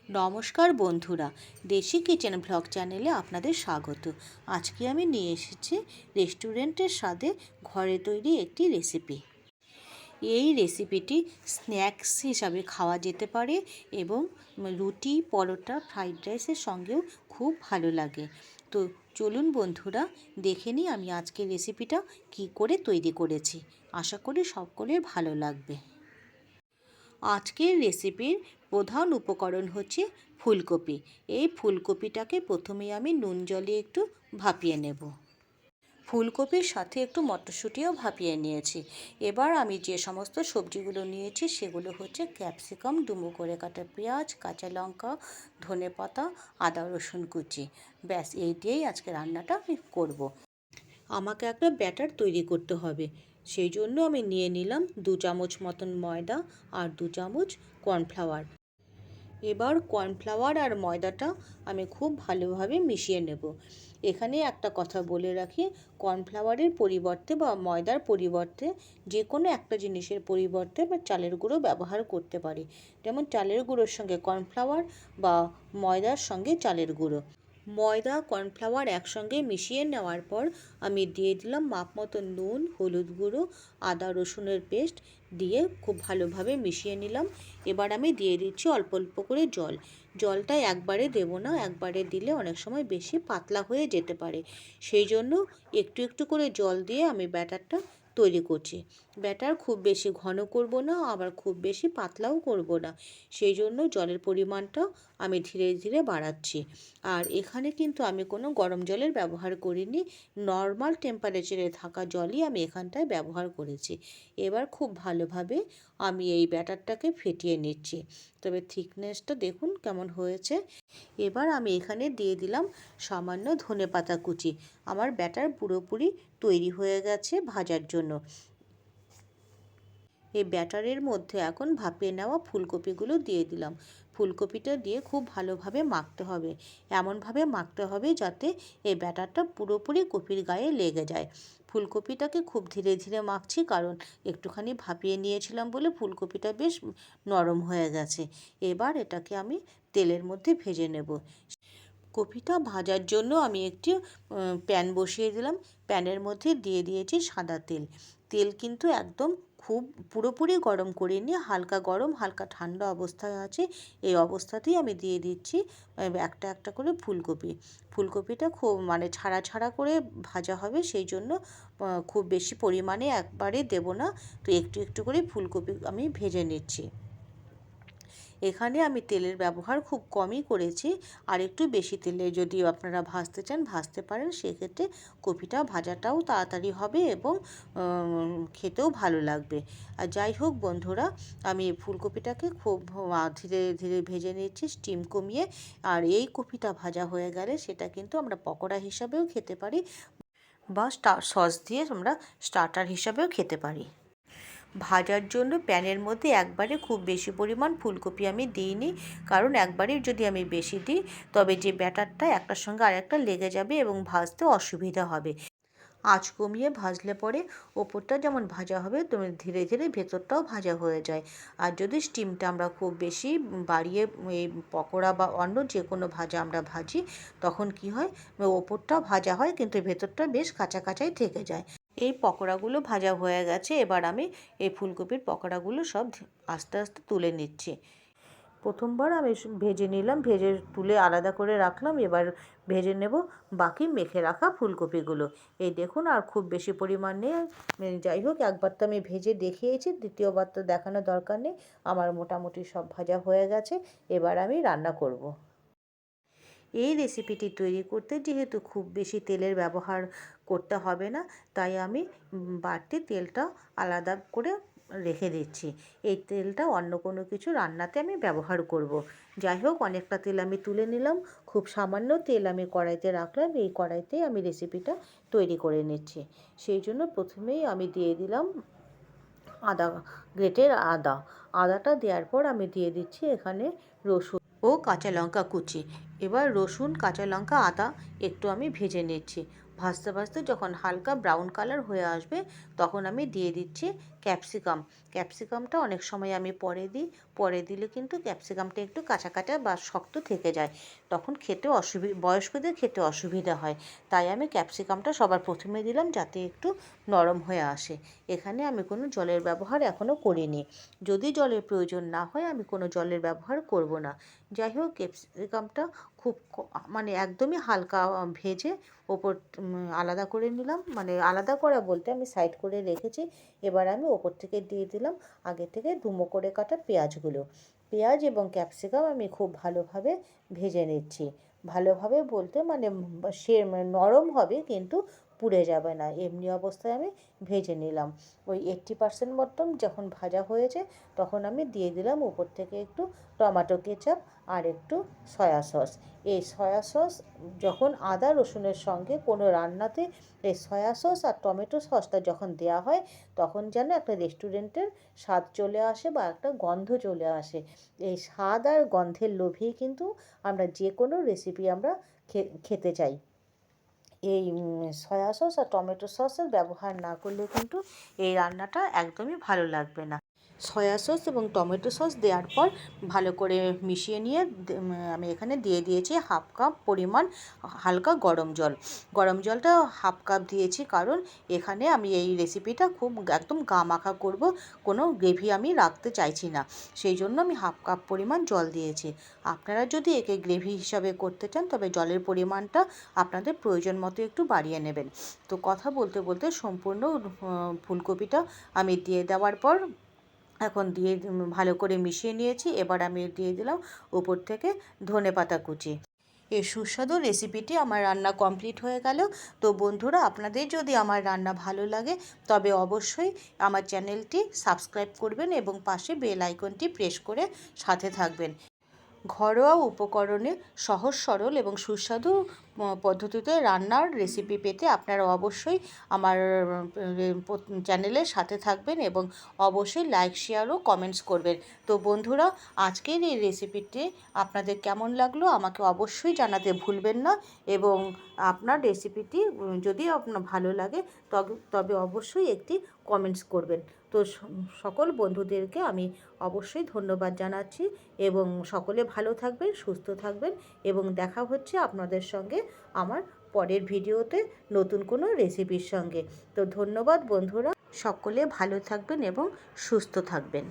নমস্কার বন্ধুরা, দেশি কিচেন ব্লগ চ্যানেলে আপনাদের স্বাগত। আজকে আমি নিয়ে এসেছি রেস্টুরেন্টের স্বাদে ঘরে তৈরি একটি রেসিপি। এই রেসিপিটি স্ন্যাক্স হিসাবে খাওয়া যেতে পারে এবং রুটি, পরোটা, ফ্রাইড রাইসের সঙ্গেও খুব ভালো লাগে। তো চলুন বন্ধুরা, দেখে নিই আমি আজকের রেসিপিটা কি করে তৈরি করেছি। আশা করি সকলের ভালো লাগবে। আজকের রেসিপির প্রধান উপকরণ হচ্ছে ফুলকপি। এই ফুলকপিটাকে প্রথমে আমি নুন জলে একটু ভাপিয়ে নেব। ফুলকপির সাথে একটু মটরশুঁটিও ভাপিয়ে নিয়েছি। এবার আমি যে সমস্ত সবজিগুলো নিয়েছি সেগুলো হচ্ছে ক্যাপসিকাম, ডুমো করে কাটা পেঁয়াজ, কাঁচা লঙ্কা, ধনেপাতা, আদা রসুন কুচি। ব্যাস, এই দিয়েই আজকে রান্নাটা আমি করব। আমাকে একটা ব্যাটার তৈরি করতে হবে। সেই জন্য আমি নিয়ে নিলাম 2 চামচ মতন ময়দা আর 2 চামচ কর্নফ্লাওয়ার। এবার কর্নফ্লাওয়ার আর ময়দাটা আমি খুব ভালোভাবে মিশিয়ে নেব। এখানে একটা কথা বলে রাখি, কর্নফ্লাওয়ারের পরিবর্তে বা ময়দার পরিবর্তে যে কোনো একটা জিনিসের পরিবর্তে বা চালের গুঁড়ো ব্যবহার করতে পারি। যেমন চালের গুঁড়োর সঙ্গে কর্নফ্লাওয়ার বা ময়দার সঙ্গে চালের গুঁড়ো। ময়দা কর্নফ্লাওয়ার একসঙ্গে মিশিয়ে নেওয়ার পর আমি দিয়ে দিলাম মাপ মতো নুন, হলুদ গুঁড়ো, আদা রসুনের পেস্ট দিয়ে খুব ভালোভাবে মিশিয়ে নিলাম। এবার আমি দিয়ে দিচ্ছি অল্প অল্প করে জল। জলটা একবারে দেব না, একবারে দিলে অনেক সময় বেশি পাতলা হয়ে যেতে পারে। সেই জন্য একটু একটু করে জল দিয়ে আমি ব্যাটারটা তৈরি করছি। ব্যাটার খুব বেশি ঘন করব না, আবার খুব বেশি পাতলাও করব না। সেই জন্য জলের পরিমাণটা আমি ধীরে ধীরে বাড়াচ্ছি। আর এখানে কিন্তু আমি কোনো গরম জলের ব্যবহার করিনি, নর্মাল টেম্পারেচারে থাকা জলই আমি এখানটায় ব্যবহার করেছি। এবার খুব ভালোভাবে আমি এই ব্যাটারটাকে ফেটিয়ে নিচ্ছি। তবে থিকনেসটা দেখুন কেমন হয়েছে। এবার আমি এখানে দিয়ে দিলাম সামান্য ধনেপাতা কুচি। আমার ব্যাটার পুরোপুরি তৈরি হয়ে গেছে ভাজার জন্য। এই ব্যাটারের মধ্যে এখন ভাপিয়ে নেওয়া ফুলকপিগুলো দিয়ে দিলাম। ফুলকপিটা দিয়ে খুব ভালোভাবে মাখতে হবে। এমনভাবে মাখতে হবে যাতে এই ব্যাটারটা পুরোপুরি কপির গায়ে লেগে যায়। ফুলকপিটাকে খুব ধীরে ধীরে মাখছি, কারণ একটুখানি ভাপিয়ে নিয়েছিলাম বলে ফুলকপিটা বেশ নরম হয়ে গেছে। এবার এটাকে আমি তেলের মধ্যে ভেজে নেব। কপিটা ভাজার জন্য আমি একটি প্যান বসিয়ে দিলাম। প্যানের মধ্যে দিয়ে দিয়েছি সাদা তেল। তেল কিন্তু একদম খুব পুরোপুরি গরম করিনি, হালকা গরম হালকা ঠান্ডা অবস্থায় আছে। এই অবস্থাতেই আমি দিয়ে দিচ্ছি একটা একটা করে ফুলকপি। ফুলকপিটা খুব ছাড়া ছাড়া করে ভাজা হবে, সেই জন্য খুব বেশি পরিমাণে একবারে দেব না। তো একটু একটু করে ফুলকপি আমি ভেজে নিচ্ছি। এখানে আমি তেলের ব্যবহার খুব কমই করেছি। আর একটু বেশি তেলে যদি আপনারা ভাজতে চান ভাজতে পারেন, সেক্ষেত্রে কপিটা ভাজাটাও তাড়াতাড়ি হবে এবং খেতেও ভালো লাগবে। আর যাই হোক বন্ধুরা, আমি ফুলকপিটাকে খুব ধীরে ধীরে ভেজে নিচ্ছি স্টিম কমিয়ে। আর এই কপিটা ভাজা হয়ে গেলে সেটা কিন্তু আমরা পকোড়া হিসাবেও খেতে পারি বা সস দিয়ে আমরা স্টার্টার হিসাবেও খেতে পারি। ভাজার জন্য প্যানের মধ্যে একবারে খুব বেশি পরিমাণ ফুলকপি আমি দিইনি, কারণ একবারে যদি আমি বেশি দিই তবে যে ব্যাটারটা একটার সঙ্গে আরেকটা লেগে যাবে এবং ভাজতে অসুবিধা হবে। আঁচ কমিয়ে ভাজলে পরে ওপরটা যেমন ভাজা হবে তেমন ধীরে ধীরে ভেতরটাও ভাজা হয়ে যায়। আর যদি স্টিমটা আমরা খুব বেশি বাড়িয়ে এই পকোড়া বা অন্য যে কোনো ভাজা আমরা ভাজি, তখন কি হয়, ওপরটাও ভাজা হয় কিন্তু ভেতরটা বেশ কাঁচা কাঁচাই থেকে যায়। এই পকোড়াগুলো ভাজা হয়ে গেছে। এবার আমি এই ফুলকপির পকোড়াগুলো সব আস্তে আস্তে তুলে নিচ্ছি। প্রথমবার আমি ভেজে নিলাম, ভেজে তুলে আলাদা করে রাখলাম। এবার ভেজে নেব বাকি মেখে রাখা ফুলকপিগুলো। এই দেখুন, আর খুব বেশি পরিমাণ নেই। যাই হোক, একবার তো আমি ভেজে দেখিয়েছি, দ্বিতীয়বার তো দেখানোর দরকার নেই। আমার মোটামুটি সব ভাজা হয়ে গেছে। এবার আমি রান্না করব। এই রেসিপিটি তৈরি করতে যেহেতু খুব বেশি তেলের ব্যবহার করতে হবে না, তাই আমি বাড়তি তেলটা আলাদা করে রেখে দিচ্ছি। এই তেলটা অন্য কোনো কিছু রান্নাতে আমি ব্যবহার করব। যাই হোক, অনেকটা তেল আমি তুলে নিলাম। খুব সামান্য তেল আমি কড়াইতে রাখলাম। এই কড়াইতেই আমি রেসিপিটা তৈরি করে নিচ্ছি। সেই জন্য প্রথমেই আমি দিয়ে দিলাম আদা, গ্রেটের আদা। আদাটা দেওয়ার পর আমি দিয়ে দিচ্ছি এখানে রসুন ও কাঁচা লঙ্কা কুচি। এবার রসুন, কাঁচা লঙ্কা, আদা একটু আমি ভেজে নিচ্ছি। ভাজতে ভাজতে যখন হালকা ব্রাউন কালার হয়ে আসবে তখন আমি দিয়ে দিচ্ছি ক্যাপসিকাম। ক্যাপসিকামটা অনেক সময় আমি পরে দিলে কিন্তু ক্যাপসিকামটা একটু কাঁচা কাঁচা বা শক্ত থেকে যায়, তখন খেতে বয়স্কদের খেতে অসুবিধা হয়। তাই আমি ক্যাপসিকামটা সবার প্রথমে দিলাম যাতে একটু নরম হয়ে আসে। এখানে আমি কোনো জলের ব্যবহার এখনও করিনি। যদি জলের প্রয়োজন না হয় আমি কোনো জলের ব্যবহার করব না। যাই হোক, ক্যাপসিকামটা খুব মানে একদমই হালকা ভেজে ওপর আলাদা করে নিলাম, মানে আলাদা করা বলতে আমি সাইড করে রেখেছি। এবার আমি ওপর থেকে দিয়ে দিলাম আগে থেকে ডুমো করে কাটা পেঁয়াজগুলো। পেঁয়াজ এবং ক্যাপসিকাম আমি খুব ভালোভাবে ভেজে নিচ্ছি। ভালোভাবে বলতে মানে সে নরম হবে কিন্তু পুড়ে যাবে না, এমনি অবস্থায় আমি ভেজে নিলাম। ওই 80% মতন যখন ভাজা হয়েছে তখন আমি দিয়ে দিলাম উপর থেকে একটু টমেটো কেচাপ আর একটু সয়া সস। এই সয়া সস যখন আদা রসুনের সঙ্গে কোনো রান্নাতে এই সয়া সস আর টমেটো সসটা যখন দেওয়া হয় তখন যেন একটা রেস্টুরেন্টের স্বাদ চলে আসে বা একটা গন্ধ চলে আসে। এই স্বাদ আর গন্ধের লোভেই কিন্তু আমরা যে কোনো রেসিপি আমরা খেতে চাই। এই সয়া সস আর টমেটো সসের ব্যবহার না করলে কিন্তু এই রান্নাটা একদমই ভালো লাগবে না। সয়া সস এবং টমেটো সস দেওয়ার পর ভালো করে মিশিয়ে নিয়ে আমি এখানে দিয়ে দিয়েছি 1/2 কাপ পরিমাণ হালকা গরম জল। গরম জলটা 1/2 কাপ দিয়েছি কারণ এখানে আমি এই রেসিপিটা খুব একদম গা মাখা করব, কোনো গ্রেভি আমি রাখতে চাইছি না, সেই জন্য আমি 1/2 কাপ পরিমাণ জল দিয়েছি। আপনারা যদি একে গ্রেভি হিসাবে করতে চান তবে জলের পরিমাণটা আপনাদের প্রয়োজন মতো একটু বাড়িয়ে নেবেন। তো কথা বলতে বলতে সম্পূর্ণ ফুলকপিটা আমি দিয়ে দেওয়ার পর এখন দিয়ে ভালো করে মিশিয়ে নিয়েছি। এবার আমি দিয়ে দিলাম উপর থেকে ধনেপাতা কুচি। এই সুস্বাদু রেসিপিটি আমার রান্না কমপ্লিট হয়ে গেল। তো বন্ধুরা, আপনাদের যদি আমার রান্না ভালো লাগে তবে অবশ্যই আমার চ্যানেলটি সাবস্ক্রাইব করবেন এবং পাশে বেল আইকনটি প্রেস করে সাথে থাকবেন। ঘরোয়া উপকরণে সহজ সরল এবং সুস্বাদু পদ্ধতিতে রান্নার রেসিপি পেতে আপনারা অবশ্যই আমার চ্যানেলের সাথে থাকবেন এবং অবশ্যই লাইক শেয়ার ও কমেন্টস করবেন। তো বন্ধুরা, আজকের এই রেসিপিটি আপনাদের কেমন লাগলো আমাকে অবশ্যই জানাতে ভুলবেন না এবং আপনার রেসিপিটি যদি আপনার ভালো লাগে তবে অবশ্যই একটি কমেন্টস করবেন। তো সকল বন্ধুদেরকে আমি অবশ্যই ধন্যবাদ জানাচ্ছি এবং সকলে ভালো থাকবেন, সুস্থ থাকবেন এবং দেখা হচ্ছে আপনাদের সঙ্গে আমার পরের ভিডিওতে নতুন কোনো রেসিপির সঙ্গে। তো ধন্যবাদ বন্ধুরা, সকলে ভালো থাকবেন এবং সুস্থ থাকবেন।